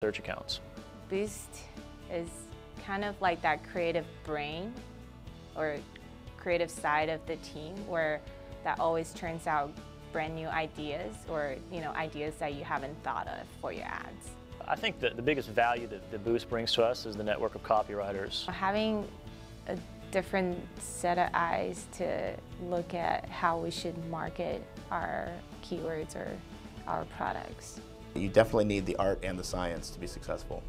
search accounts. Boost is kind of like that creative brain or creative side of the team where that always turns out brand new ideas or ideas that you haven't thought of for your ads. I think that the biggest value that Boost brings to us is the network of copywriters. Having a different set of eyes to look at how we should market our keywords or our products. You definitely need the art and the science to be successful.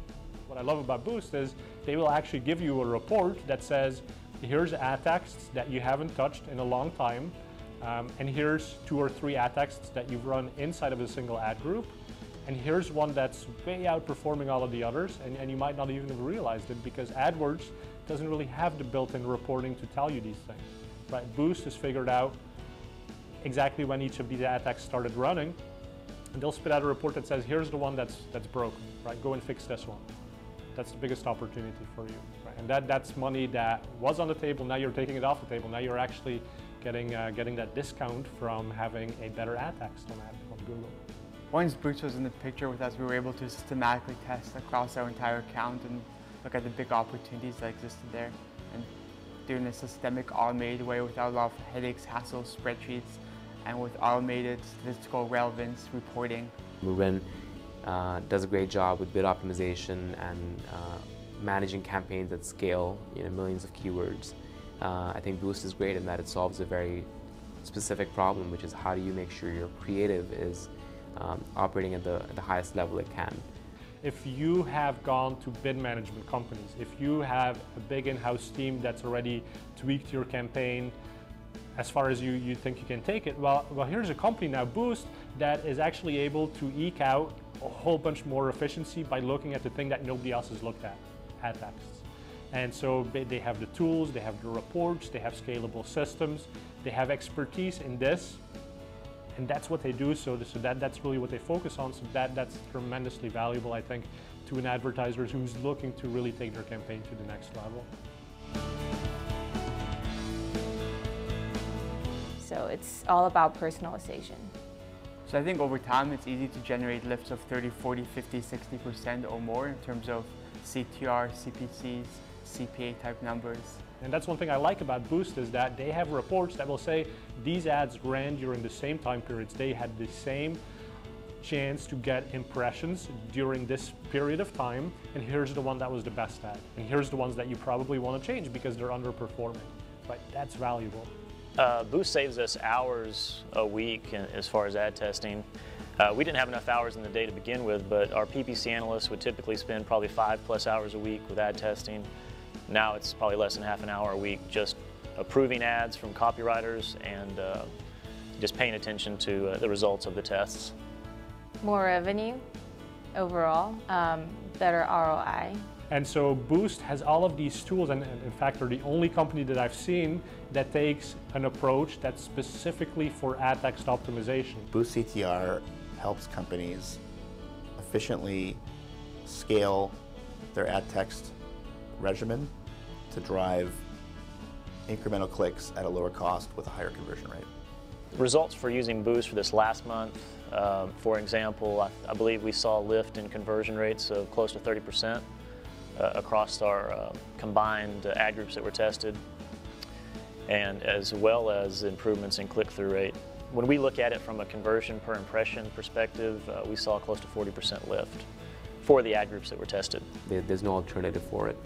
What I love about Boost is they will actually give you a report that says, here's ad texts that you haven't touched in a long time, and here's 2 or 3 ad texts that you've run inside of a single ad group, and here's one that's way outperforming all of the others, and you might not even have realized it because AdWords doesn't really have the built-in reporting to tell you these things. Right? Boost has figured out exactly when each of these ad texts started running, and they'll spit out a report that says, here's the one that's broken, right? Go and fix this one. That's the biggest opportunity for you. Right? And that's money that was on the table, now you're taking it off the table. Now you're actually getting that discount from having a better ad text on Google. Once Boost was in the picture with us, we were able to systematically test across our entire account and look at the big opportunities that existed there and do it in a systemic, automated way without a lot of headaches, hassles, spreadsheets, and with automated statistical relevance reporting. Ruben does a great job with bid optimization and managing campaigns at scale, millions of keywords. I think Boost is great in that it solves a very specific problem, which is how do you make sure your creative is operating at the highest level it can. If you have gone to bid management companies, if you have a big in-house team that's already tweaked your campaign as far as you think you can take it, well, here's a company now, Boost, that is actually able to eke out a whole bunch more efficiency by looking at the thing that nobody else has looked at, ad texts. And so they have the tools, they have the reports, they have scalable systems, they have expertise in this, and that's what they do, so that's really what they focus on, so that's tremendously valuable, I think, to an advertiser who's looking to really take their campaign to the next level. So it's all about personalization. So I think over time it's easy to generate lifts of 30, 40, 50, 60% or more in terms of CTR, CPCs, CPA type numbers. And that's one thing I like about Boost is that they have reports that will say these ads ran during the same time periods. They had the same chance to get impressions during this period of time, and here's the one that was the best ad. And here's the ones that you probably want to change because they're underperforming. But that's valuable. Boost saves us hours a week as far as ad testing. We didn't have enough hours in the day to begin with, but our PPC analysts would typically spend probably 5+ hours a week with ad testing. Now it's probably less than half an hour a week just approving ads from copywriters and just paying attention to the results of the tests. More revenue overall, better ROI. And so Boost has all of these tools, and in fact, they're the only company that I've seen that takes an approach that's specifically for ad text optimization. boostCTR helps companies efficiently scale their ad text regimen to drive incremental clicks at a lower cost with a higher conversion rate. Results for using Boost for this last month, for example, I believe we saw a lift in conversion rates of close to 30%. Across our combined ad groups that were tested, and as well as improvements in click-through rate. When we look at it from a conversion per impression perspective, we saw close to 40% lift for the ad groups that were tested. There's no alternative for it.